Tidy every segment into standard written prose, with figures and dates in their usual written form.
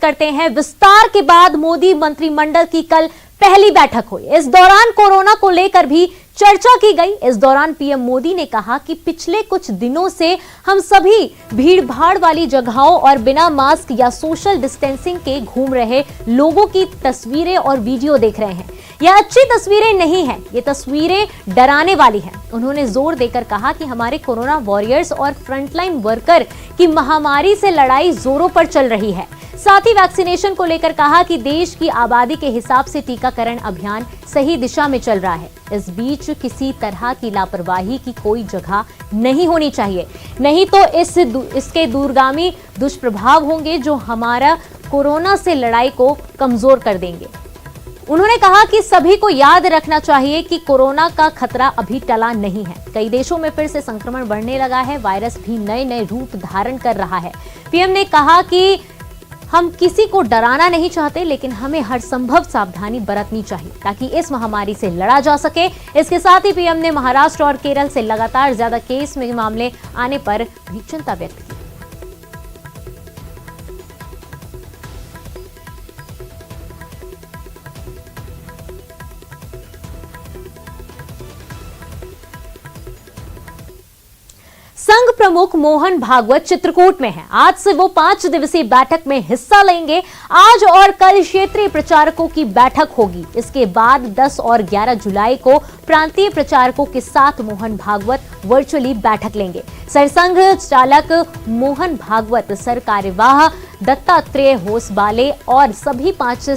करते हैं। विस्तार के बाद मोदी मंत्रिमंडल की कल पहली बैठक हुई। इस दौरान कोरोना को लेकर भी चर्चा की गई। इस दौरान पीएम मोदी ने कहा कि पिछले कुछ दिनों से हम सभी भीड़-भाड़ वाली जगहों और बिना मास्क या सोशल डिस्टेंसिंग के घूम रहे लोगों की तस्वीरें और वीडियो देख रहे हैं। यह अच्छी तस्वीरें नहीं हैं, ये तस्वीरें डराने वाली हैं। उन्होंने जोर देकर कहा कि हमारे कोरोना वॉरियर्स और फ्रंटलाइन वर्कर की महामारी से लड़ाई जोरों पर चल रही है। साथ ही वैक्सीनेशन को लेकर कहा कि देश की आबादी के हिसाब से टीकाकरण अभियान सही दिशा में चल रहा है। इस बीच किसी तरह की लापरवाही की कोई जगह नहीं होनी चाहिए, नहीं तो इसके दूरगामी दुष्प्रभाव होंगे जो हमारा कोरोना से लड़ाई को कमजोर कर देंगे। उन्होंने कहा कि सभी को याद रखना चाहिए कि कोरोना का खतरा अभी टला नहीं है। कई देशों में फिर से संक्रमण बढ़ने लगा है, वायरस भी नए नए रूप धारण कर रहा है। पीएम ने कहा कि हम किसी को डराना नहीं चाहते, लेकिन हमें हर संभव सावधानी बरतनी चाहिए ताकि इस महामारी से लड़ा जा सके। इसके साथ ही पीएम ने महाराष्ट्र और केरल से लगातार ज्यादा केस में मामले आने पर भी चिंता व्यक्त की। संघ प्रमुख मोहन भागवत चित्रकूट में हैं। आज से वो 5 दिवसीय बैठक में हिस्सा लेंगे। आज और कल क्षेत्रीय प्रचारकों की बैठक होगी। इसके बाद 10 और 11 जुलाई को प्रांतीय प्रचारकों के साथ मोहन भागवत वर्चुअली बैठक लेंगे। सरसंघ चालक मोहन भागवत, सर कार्यवाह दत्तात्रेय होसबाले और सभी 5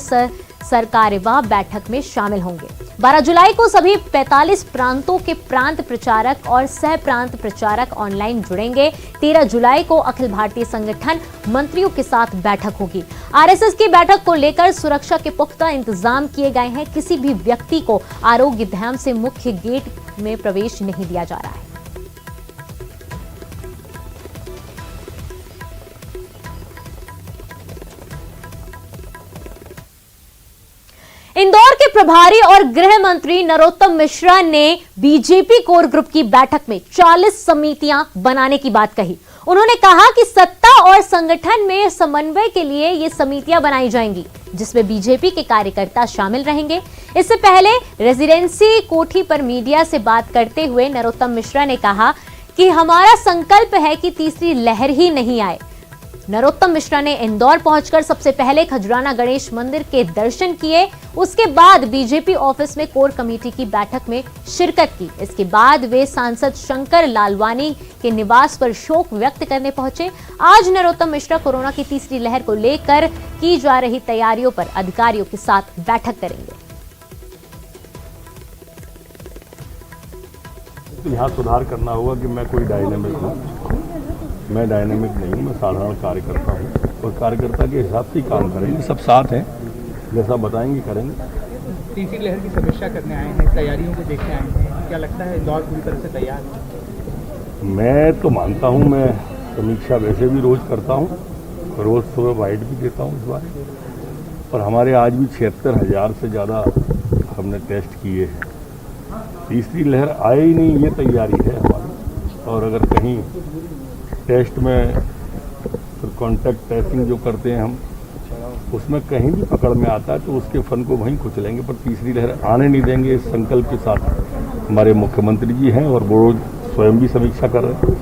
सरकार्यवाह बैठक में शामिल होंगे। 12 जुलाई को सभी 45 प्रांतों के प्रांत प्रचारक और सह प्रांत प्रचारक ऑनलाइन जुड़ेंगे। 13 जुलाई को अखिल भारतीय संगठन मंत्रियों के साथ बैठक होगी। आरएसएस की बैठक को लेकर सुरक्षा के पुख्ता इंतजाम किए गए हैं। किसी भी व्यक्ति को आरोग्य धाम से मुख्य गेट में प्रवेश नहीं दिया जा रहा है। इंदौर के प्रभारी और गृह मंत्री नरोत्तम मिश्रा ने बीजेपी कोर ग्रुप की बैठक में 40 समितियां बनाने की बात कही। उन्होंने कहा कि सत्ता और संगठन में समन्वय के लिए ये समितियां बनाई जाएंगी, जिसमें बीजेपी के कार्यकर्ता शामिल रहेंगे। इससे पहले रेजिडेंसी कोठी पर मीडिया से बात करते हुए नरोत्तम मिश्रा ने कहा कि हमारा संकल्प है कि तीसरी लहर ही नहीं आए। नरोत्तम मिश्रा ने इंदौर पहुंचकर सबसे पहले खजुराना गणेश मंदिर के दर्शन किए। उसके बाद बीजेपी ऑफिस में कोर कमेटी की बैठक में शिरकत की। इसके बाद वे सांसद शंकर लालवानी के निवास पर शोक व्यक्त करने पहुंचे। आज नरोत्तम मिश्रा कोरोना की तीसरी लहर को लेकर की जा रही तैयारियों पर अधिकारियों के साथ बैठक करेंगे। तो यहाँ सुधार करना होगा कि मैं कोई डायनेमिक हूँ। मैं डायनेमिक नहीं हूँ, मैं साधारण कार्यकर्ता हूँ और कार्यकर्ता के हिसाब से ही काम करेंगे। सब साथ हैं, जैसा बताएंगे करेंगे। तीसरी लहर की समीक्षा करने आए हैं, तैयारियों को देखने आए हैं, क्या लगता है इंदौर पूरी तरह से तैयार है? मैं तो मानता हूँ, मैं समीक्षा वैसे भी रोज़ करता हूँ, रोज़ सुबह बाइट भी देता हूँ इस बार। और हमारे आज भी 76,000 से ज़्यादा हमने टेस्ट किए हैं। तीसरी लहर आए ही नहीं, ये तैयारी है हमारी। और अगर कहीं टेस्ट में फिर कॉन्टैक्ट ट्रेसिंग जो करते हैं हम, उसमें कहीं भी पकड़ में आता है तो उसके फन को वहीं कुचलेंगे, पर तीसरी लहर आने नहीं देंगे। इस संकल्प के साथ हमारे मुख्यमंत्री जी हैं और वो स्वयं भी समीक्षा कर रहे हैं।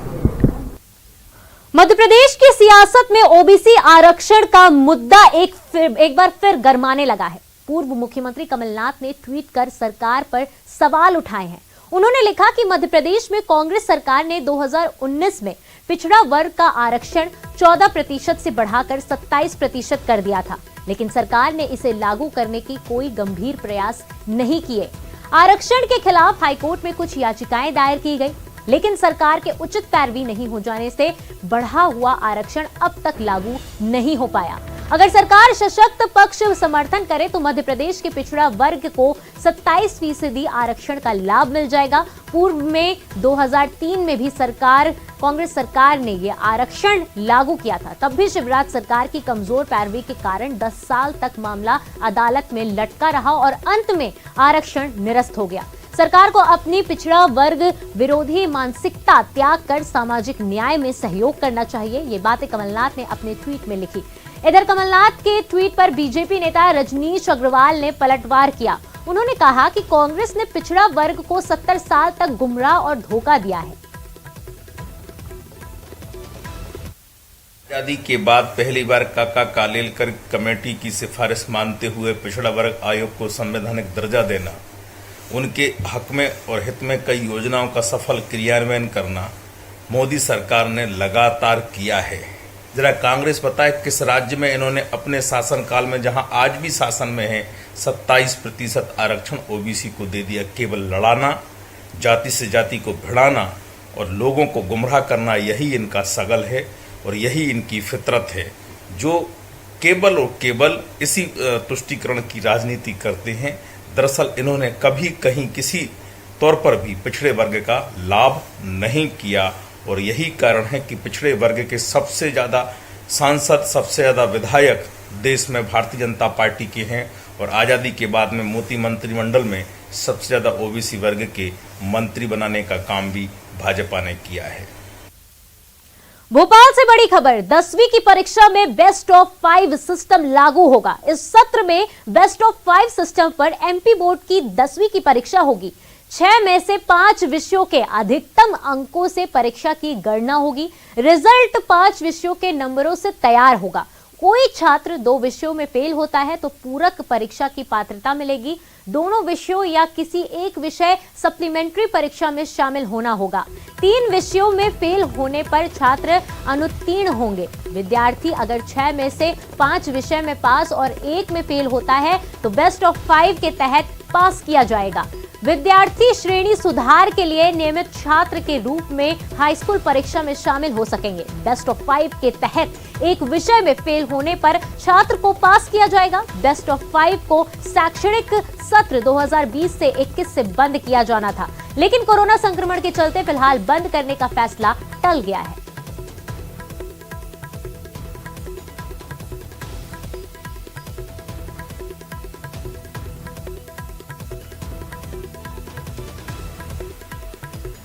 मध्य प्रदेश की सियासत में ओबीसी आरक्षण का मुद्दा एक बार फिर गरमाने लगा है। पूर्व मुख्यमंत्री कमलनाथ ने ट्वीट कर सरकार पर सवाल उठाए हैं। उन्होंने लिखा कि मध्य प्रदेश में कांग्रेस सरकार ने 2019 में पिछड़ा वर्ग का आरक्षण 14% से बढ़ाकर 27% कर दिया था, लेकिन सरकार ने इसे लागू करने की कोई गंभीर प्रयास नहीं किए। आरक्षण के खिलाफ हाईकोर्ट में कुछ याचिकाएं दायर की गई, लेकिन सरकार के उचित पैरवी नहीं हो जाने से बढ़ा हुआ आरक्षण अब तक लागू नहीं हो पाया। अगर सरकार सशक्त पक्ष समर्थन करे तो मध्य प्रदेश के पिछड़ा वर्ग को 27% आरक्षण का लाभ मिल जाएगा। पूर्व में 2003 में भी कांग्रेस सरकार ने यह आरक्षण लागू किया था। तब भी शिवराज सरकार की कमजोर पैरवी के कारण 10 साल तक मामला अदालत में लटका रहा और अंत में आरक्षण निरस्त हो गया। सरकार को अपनी पिछड़ा वर्ग विरोधी मानसिकता त्याग कर सामाजिक न्याय में सहयोग करना चाहिए। ये बातें कमलनाथ ने अपने ट्वीट में लिखी। इधर कमलनाथ के ट्वीट पर बीजेपी नेता रजनीश अग्रवाल ने पलटवार किया। उन्होंने कहा कि कांग्रेस ने पिछड़ा वर्ग को 70 साल तक गुमराह और धोखा दिया है। आजादी के बाद पहली बार काका कालेलकर कमेटी की सिफारिश मानते हुए पिछड़ा वर्ग आयोग को संवैधानिक दर्जा देना, उनके हक में और हित में कई योजनाओं का सफल क्रियान्वयन करना मोदी सरकार ने लगातार किया है। जरा कांग्रेस बताए किस राज्य में इन्होंने अपने शासनकाल में, जहां आज भी शासन में है, 27% आरक्षण ओबीसी को दे दिया। केवल लड़ाना, जाति से जाति को भिड़ाना और लोगों को गुमराह करना, यही इनका सगल है और यही इनकी फितरत है, जो केवल और केवल इसी तुष्टीकरण की राजनीति करते हैं। दरअसल इन्होंने कभी कहीं किसी तौर पर भी पिछड़े वर्ग का लाभ नहीं किया और यही कारण है कि पिछड़े वर्ग के सबसे ज़्यादा सांसद, सबसे ज़्यादा विधायक देश में भारतीय जनता पार्टी के हैं और आज़ादी के बाद में मोदी मंत्रिमंडल में सबसे ज़्यादा ओबीसी वर्ग के मंत्री बनाने का काम भी भाजपा ने किया है। भोपाल से बड़ी खबर, 10वीं की परीक्षा में बेस्ट ऑफ 5 सिस्टम लागू होगा। इस सत्र में बेस्ट ऑफ 5 सिस्टम पर एमपी बोर्ड की 10वीं की परीक्षा होगी। 6 में से 5 विषयों के अधिकतम अंकों से परीक्षा की गणना होगी। रिजल्ट 5 विषयों के नंबरों से तैयार होगा। कोई छात्र 2 विषयों में फेल होता है तो पूरक परीक्षा की पात्रता मिलेगी। दोनों विषयों या किसी एक विषय सप्लीमेंट्री परीक्षा में शामिल होना होगा। 3 विषयों में फेल होने पर छात्र अनुत्तीर्ण होंगे। विद्यार्थी अगर 6 में से 5 विषय में पास और 1 में फेल होता है तो बेस्ट ऑफ 5 के तहत पास किया जाएगा। विद्यार्थी श्रेणी सुधार के लिए नियमित छात्र के रूप में हाई स्कूल परीक्षा में शामिल हो सकेंगे। बेस्ट ऑफ 5 के तहत एक विषय में फेल होने पर छात्र को पास किया जाएगा। बेस्ट ऑफ 5 को शैक्षणिक सत्र 2020 से 21 से बंद किया जाना था, लेकिन कोरोना संक्रमण के चलते फिलहाल बंद करने का फैसला टल गया है।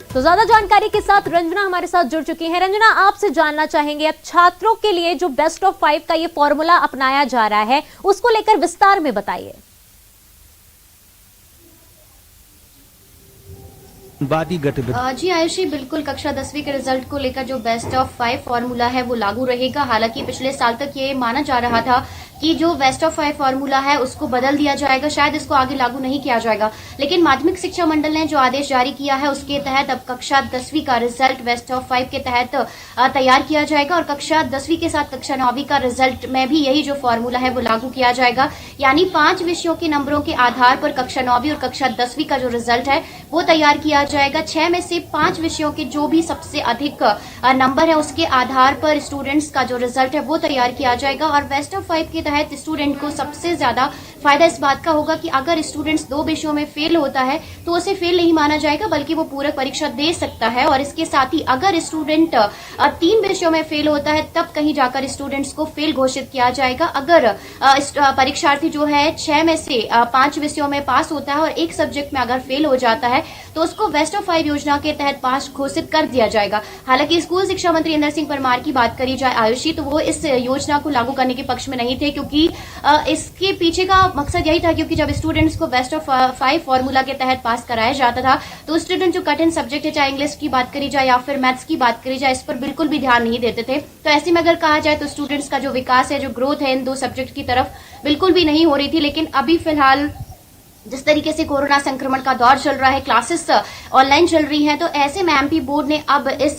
तो ज्यादा जानकारी के साथ रंजना हमारे साथ जुड़ चुकी हैं। रंजना, आपसे जानना चाहेंगे, अब छात्रों के लिए जो बेस्ट ऑफ 5 का ये फॉर्मूला अपनाया जा रहा है, उसको लेकर विस्तार में बताइए। जी आयुषी, बिल्कुल कक्षा 10वीं के रिजल्ट को लेकर जो बेस्ट ऑफ 5 फॉर्मूला है वो लागू रहेगा। हालांकि पिछले साल तक ये माना जा रहा था कि जो बेस्ट ऑफ 5 फॉर्मूला है उसको बदल दिया जाएगा, शायद इसको आगे लागू नहीं किया जाएगा। लेकिन माध्यमिक शिक्षा मंडल ने जो आदेश जारी किया है उसके तहत अब कक्षा 10वीं का रिजल्ट बेस्ट ऑफ 5 के तहत तैयार किया जाएगा और कक्षा 10वीं के साथ कक्षा 9वीं का रिजल्ट में भी यही जो फॉर्मूला है वो लागू किया जाएगा। यानी 5 विषयों के नंबरों के आधार पर कक्षा 9वीं और कक्षा 10वीं का जो रिजल्ट है वो तैयार किया जाएगा। 6 में से 5 विषयों के जो भी सबसे अधिक नंबर है उसके आधार पर स्टूडेंट्स का जो रिजल्ट है वो तैयार किया जाएगा। और बेस्ट ऑफ 5 के तहत स्टूडेंट को सबसे ज्यादा फायदा इस बात का होगा कि अगर स्टूडेंट्स 2 विषयों में फेल होता है तो उसे फेल नहीं माना जाएगा, बल्कि वो पूरक परीक्षा दे सकता है। और इसके साथ ही अगर स्टूडेंट 3 विषयों में फेल होता है तब कहीं जाकर स्टूडेंट्स को फेल घोषित किया जाएगा। अगर परीक्षार्थी जो है 6 में से 5 विषयों में पास होता है और एक सब्जेक्ट में अगर फेल हो जाता है तो उसको बेस्ट ऑफ 5 योजना के तहत पास घोषित कर दिया जाएगा। हालांकि स्कूल शिक्षा मंत्री इंदर सिंह परमार की बात करी जाए आयुषी, तो वो इस योजना को लागू करने के पक्ष में नहीं थे, क्योंकि इसके पीछे का मकसद यही था क्योंकि जब स्टूडेंट्स को बेस्ट ऑफ 5 फॉर्मूला के तहत पास कराया जाता था तो स्टूडेंट जो कठिन सब्जेक्ट है, चाहे इंग्लिश की बात करी जाए या फिर मैथ्स की बात करी जाए, इस पर बिल्कुल भी ध्यान नहीं देते थे। तो ऐसे में अगर कहा जाए तो स्टूडेंट्स का जो विकास है, जो ग्रोथ है इन 2 सब्जेक्ट की तरफ बिल्कुल भी नहीं हो रही थी। लेकिन अभी फिलहाल जिस तरीके से कोरोना संक्रमण का दौर चल रहा है, क्लासेस ऑनलाइन चल रही हैं, तो ऐसे में एमपी बोर्ड ने अब इस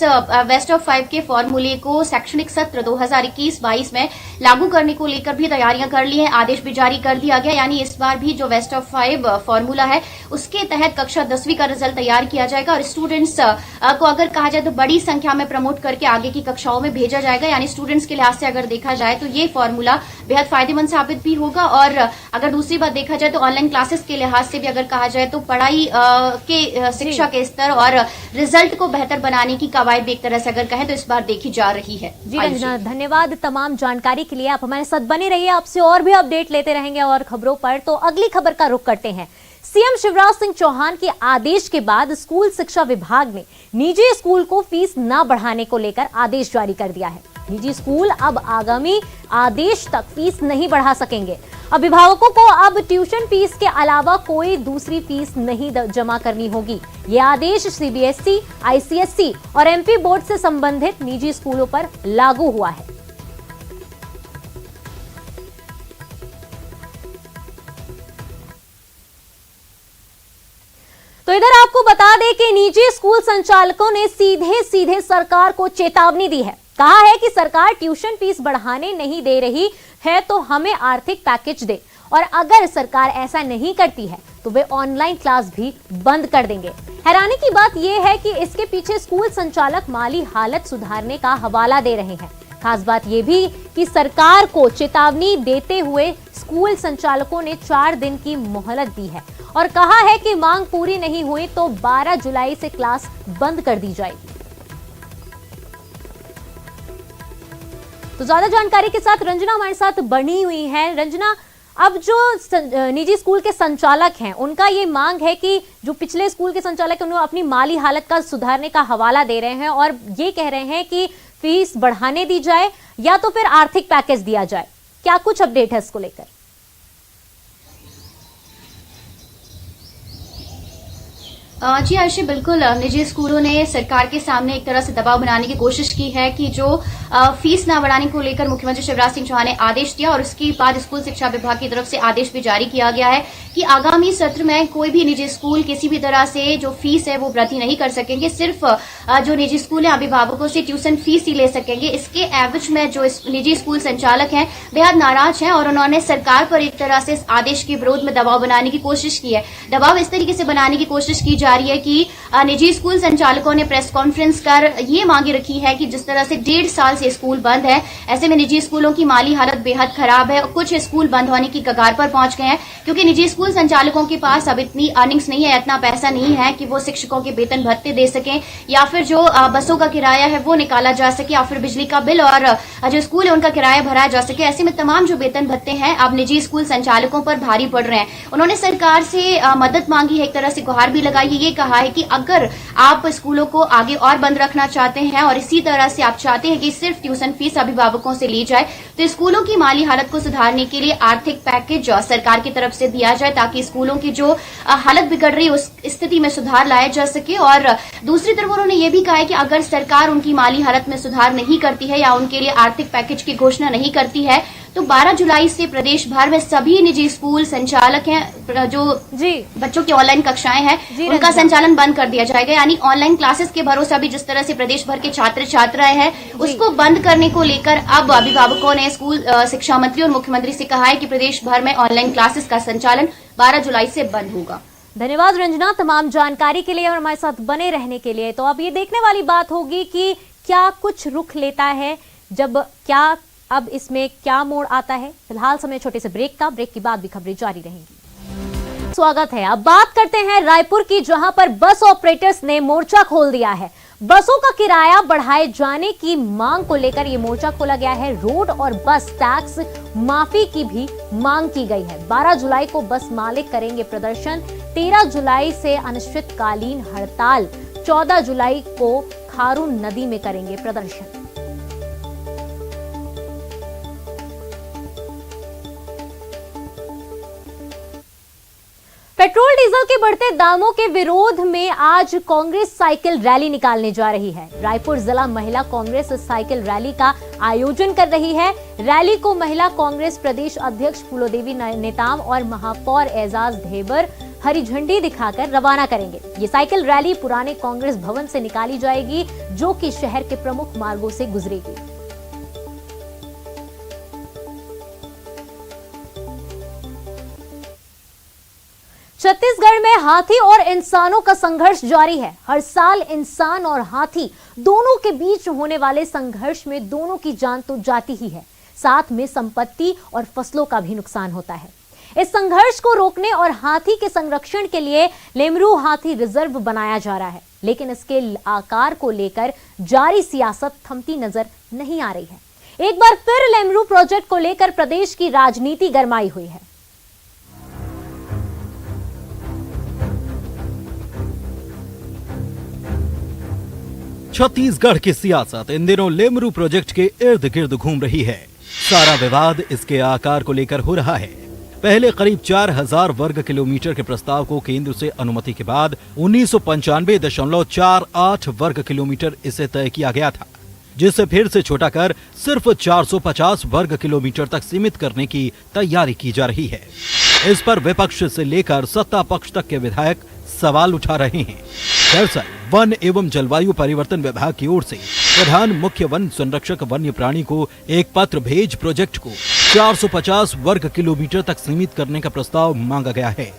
बेस्ट ऑफ 5 के फॉर्मूले को शैक्षणिक सत्र 2021-22 में लागू करने को लेकर भी तैयारियां कर ली हैं। आदेश भी जारी कर दिया गया, यानी इस बार भी जो बेस्ट ऑफ 5 फॉर्मूला है उसके तहत कक्षा 10वीं का रिजल्ट तैयार किया जाएगा और स्टूडेंट्स को अगर कहा जाए तो बड़ी संख्या में प्रमोट करके आगे की कक्षाओं में भेजा जाएगा। यानी स्टूडेंट्स के लिहाज से अगर देखा जाए तो ये फॉर्मूला बेहद फायदेमंद साबित भी होगा। और अगर दूसरी बात देखा जाए तो ऑनलाइन क्लासेस के लिहाज से भी अगर कहा जाए तो पढ़ाई के शिक्षा के स्तर और रिजल्ट को बेहतर बनाने की कवायद एक तरह से अगर कहें तो इस बार देखी जा रही है। जी रंजना, धन्यवाद तमाम जानकारी के लिए। आप हमारे साथ बने रहिए, आपसे और भी अपडेट लेते रहेंगे और खबरों पर। तो अगली खबर का रुख करते हैं। सीएम शिवराज सिंह चौहान के आदेश के बाद स्कूल शिक्षा विभाग ने निजी स्कूल को फीस न बढ़ाने को लेकर आदेश जारी कर दिया है। निजी स्कूल अब आगामी आदेश तक फीस नहीं बढ़ा सकेंगे। अभिभावकों को अब ट्यूशन फीस के अलावा कोई दूसरी फीस नहीं जमा करनी होगी। ये आदेश सीबीएसई, आईसीएसई और एमपी बोर्ड से संबंधित निजी स्कूलों पर लागू हुआ है। तो इधर आपको बता दें कि निजी स्कूल संचालकों ने सीधे सीधे सरकार को चेतावनी दी है। कहा है कि सरकार ट्यूशन फीस बढ़ाने नहीं दे रही है तो हमें आर्थिक पैकेज दे, और अगर सरकार ऐसा नहीं करती है तो वे ऑनलाइन क्लास भी बंद कर देंगे। हैरानी की बात यह है कि इसके पीछे स्कूल संचालक माली हालत सुधारने का हवाला दे रहे हैं। खास बात यह भी कि सरकार को चेतावनी देते हुए स्कूल संचालकों ने 4 दिन की मोहलत दी है और कहा है कि मांग पूरी नहीं हुई तो 12 जुलाई से क्लास बंद कर दी जाएगी। तो ज्यादा जानकारी के साथ रंजना हमारे साथ बनी हुई है। रंजना, अब जो निजी स्कूल के संचालक हैं उनका ये मांग है कि जो पिछले स्कूल के संचालक हैं उन्हें अपनी माली हालत का सुधारने का हवाला दे रहे हैं और ये कह रहे हैं कि फीस बढ़ाने दी जाए या तो फिर आर्थिक पैकेज दिया जाए। क्या कुछ अपडेट है इसको लेकर? जी आयुषी, बिल्कुल निजी स्कूलों ने सरकार के सामने एक तरह से दबाव बनाने की कोशिश की है कि जो फीस न बढ़ाने को लेकर मुख्यमंत्री शिवराज सिंह चौहान ने आदेश दिया और उसके बाद स्कूल शिक्षा विभाग की तरफ से आदेश भी जारी किया गया है कि आगामी सत्र में कोई भी निजी स्कूल किसी भी तरह से जो फीस है वो वृद्धि नहीं कर सकेंगे। सिर्फ जो निजी स्कूल है अभिभावकों से ट्यूशन फीस ही ले सकेंगे। इसके एवज में जो निजी स्कूल संचालक हैं बेहद नाराज हैं और उन्होंने सरकार पर एक तरह से इस आदेश के विरोध में दबाव बनाने की कोशिश की है। दबाव इस तरीके से बनाने की कोशिश की जा रही है कि निजी स्कूल संचालकों ने प्रेस कॉन्फ्रेंस कर ये मांगे रखी है कि जिस तरह से 1.5 साल से स्कूल बंद है, ऐसे में निजी स्कूलों की माली हालत बेहद खराब है और कुछ स्कूल बंद होने की कगार पर पहुंच गए हैं क्योंकि निजी स्कूल संचालकों के पास अब इतनी अर्निंग्स नहीं है, इतना पैसा नहीं है कि वो शिक्षकों के वेतन भत्ते दे सकें या फिर जो बसों का किराया है वो निकाला जा सके या फिर बिजली का बिल और जो स्कूल है उनका किराया भराया जा सके। ऐसे में तमाम जो वेतन भत्ते हैं अब निजी स्कूल संचालकों पर भारी पड़ रहे हैं। उन्होंने सरकार से मदद मांगी है, एक तरह से गुहार भी लगाई है। ये कहा है कि अगर आप स्कूलों को आगे और बंद रखना चाहते हैं और इसी तरह से आप चाहते हैं कि सिर्फ ट्यूशन फीस अभिभावकों से ली जाए तो स्कूलों की माली हालत को सुधारने के लिए आर्थिक पैकेज सरकार की तरफ से दिया जाए ताकि स्कूलों की जो हालत बिगड़ रही है उस स्थिति में सुधार लाया जा सके। और दूसरी तरफ उन्होंने ये भी कहा है कि अगर सरकार उनकी माली हालत में सुधार नहीं करती है या उनके लिए आर्थिक पैकेज की घोषणा नहीं करती है तो 12 जुलाई से प्रदेश भर में सभी निजी स्कूल संचालक हैं जो बच्चों की ऑनलाइन कक्षाएं हैं उनका संचालन बंद कर दिया जाएगा। यानी ऑनलाइन क्लासेस के भरोसे अभी जिस तरह से प्रदेश भर के छात्र छात्राएं हैं उसको बंद करने को लेकर अब अभिभावकों ने स्कूल शिक्षा मंत्री और मुख्यमंत्री से कहा है कि प्रदेश भर में ऑनलाइन क्लासेस का संचालन 12 जुलाई से बंद होगा। धन्यवाद रंजना तमाम जानकारी के लिए और हमारे साथ बने रहने के लिए। तो अब ये देखने वाली बात होगी कि क्या कुछ रुख लेता है, जब क्या अब इसमें क्या मोड़ आता है। फिलहाल समय छोटे से ब्रेक का, ब्रेक के बाद भी खबरें जारी रहेंगी। स्वागत है। अब बात करते हैं रायपुर की, जहां पर बस ऑपरेटर्स ने मोर्चा खोल दिया है। बसों का किराया बढ़ाए जाने की मांग को लेकर यह मोर्चा खोला गया है। रोड और बस टैक्स माफी की भी मांग की गई है। 12 जुलाई को बस मालिक करेंगे प्रदर्शन, 13 जुलाई से अनिश्चितकालीन हड़ताल, 14 जुलाई को खारून नदी में करेंगे प्रदर्शन। पेट्रोल डीजल के बढ़ते दामों के विरोध में आज कांग्रेस साइकिल रैली निकालने जा रही है। रायपुर जिला महिला कांग्रेस साइकिल रैली का आयोजन कर रही है। रैली को महिला कांग्रेस प्रदेश अध्यक्ष फूलोदेवी नेताम और महापौर एजाज ढेबर हरी झंडी दिखाकर रवाना करेंगे। ये साइकिल रैली पुराने कांग्रेस भवन से निकाली जाएगी जो कि शहर के प्रमुख मार्गों से गुजरेगी। छत्तीसगढ़ में हाथी और इंसानों का संघर्ष जारी है। हर साल इंसान और हाथी दोनों के बीच होने वाले संघर्ष में दोनों की जान तो जाती ही है, साथ में संपत्ति और फसलों का भी नुकसान होता है। इस संघर्ष को रोकने और हाथी के संरक्षण के लिए लेमरू हाथी रिजर्व बनाया जा रहा है, लेकिन इसके आकार को लेकर जारी सियासत थमती नजर नहीं आ रही है। एक बार फिर लेमरू प्रोजेक्ट को लेकर प्रदेश की राजनीति गरमाई हुई है। छत्तीसगढ़ की सियासत इन दिनों लेमरू प्रोजेक्ट के इर्द गिर्द घूम रही है। सारा विवाद इसके आकार को लेकर हो रहा है। पहले करीब 4000 वर्ग किलोमीटर के प्रस्ताव को केंद्र से अनुमति के बाद 1995.48 वर्ग किलोमीटर इसे तय किया गया था, जिसे फिर से छोटा कर सिर्फ 450 वर्ग किलोमीटर तक सीमित करने की तैयारी की जा रही है। इस पर विपक्ष से लेकर सत्ता पक्ष तक के विधायक सवाल उठा रहे हैं। दरअसल वन एवं जलवायु परिवर्तन विभाग की ओर से प्रधान मुख्य वन संरक्षक वन्य प्राणी को एक पत्र भेज प्रोजेक्ट को 450 वर्ग किलोमीटर तक सीमित करने का प्रस्ताव मांगा गया है।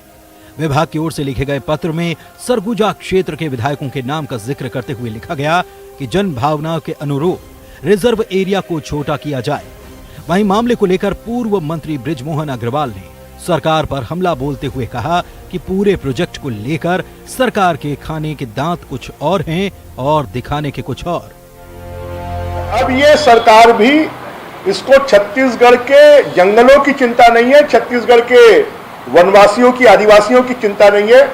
विभाग की ओर से लिखे गए पत्र में सरगुजा क्षेत्र के विधायकों के नाम का जिक्र करते हुए लिखा गया कि जन भावनाओं के अनुरूप रिजर्व एरिया को छोटा किया जाए। वहीं मामले को लेकर पूर्व मंत्री बृजमोहन अग्रवाल ने सरकार पर हमला बोलते हुए कहा कि पूरे प्रोजेक्ट को लेकर सरकार के खाने के दांत कुछ और हैं और दिखाने के कुछ और। अब ये सरकार भी इसको छत्तीसगढ़ के जंगलों की चिंता नहीं है, छत्तीसगढ़ के वनवासियों की, आदिवासियों की चिंता नहीं है,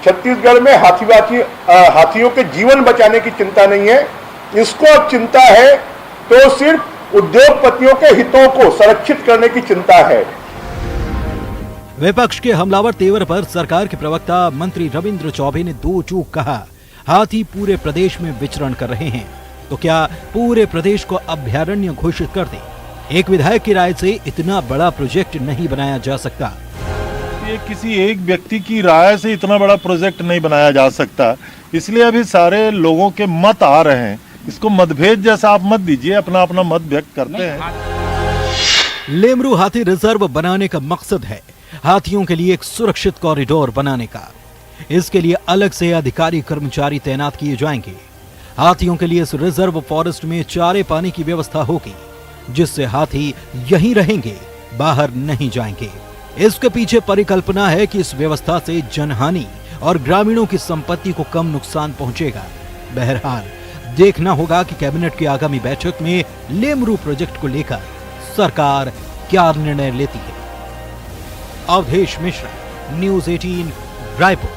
छत्तीसगढ़ में हाथियों के जीवन बचाने की चिंता नहीं है। इसको अब चिंता है तो सिर्फ उद्योगपतियों के हितों को संरक्षित करने की चिंता है। विपक्ष के हमलावर तेवर पर सरकार के प्रवक्ता मंत्री रविंद्र चौबे ने दो चूक कहा। हाथी पूरे प्रदेश में विचरण कर रहे हैं तो क्या पूरे प्रदेश को अभयारण्य घोषित कर दे। एक विधायक की राय से इतना बड़ा प्रोजेक्ट नहीं बनाया जा सकता। ये किसी एक व्यक्ति की राय से इतना बड़ा प्रोजेक्ट नहीं बनाया जा सकता, इसलिए अभी सारे लोगों के मत आ रहे हैं। इसको मतभेद जैसा आप मत दीजिए, अपना अपना मत व्यक्त करते हैं। लेमरू हाथी रिजर्व बनाने का मकसद है हाथियों के लिए एक सुरक्षित कॉरिडोर बनाने का। इसके लिए अलग से अधिकारी कर्मचारी तैनात किए जाएंगे। हाथियों के लिए इस रिजर्व फॉरेस्ट में चारे पानी की व्यवस्था होगी, जिससे हाथी यहीं रहेंगे, बाहर नहीं जाएंगे। इसके पीछे परिकल्पना है कि इस व्यवस्था से जनहानि और ग्रामीणों की संपत्ति को कम नुकसान पहुंचेगा। बहरहाल देखना होगा कि कैबिनेट की आगामी बैठक में लेमरू प्रोजेक्ट को लेकर सरकार क्या निर्णय लेती है। अवधेश मिश्रा, न्यूज़ 18, रायपुर।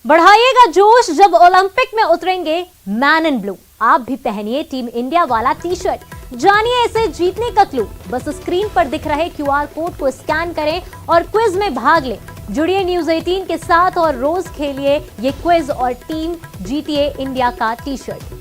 बढ़ाइएगा जोश जब ओलंपिक में उतरेंगे मैन इन ब्लू। आप भी पहनिए टीम इंडिया वाला टी शर्ट। जानिए इसे जीतने का क्लू। बस स्क्रीन पर दिख रहे QR कोड को स्कैन करें और क्विज में भाग लें। जुड़िए न्यूज़ 18 के साथ और रोज खेलिए ये क्विज और टीम जीतिए इंडिया का टी शर्ट।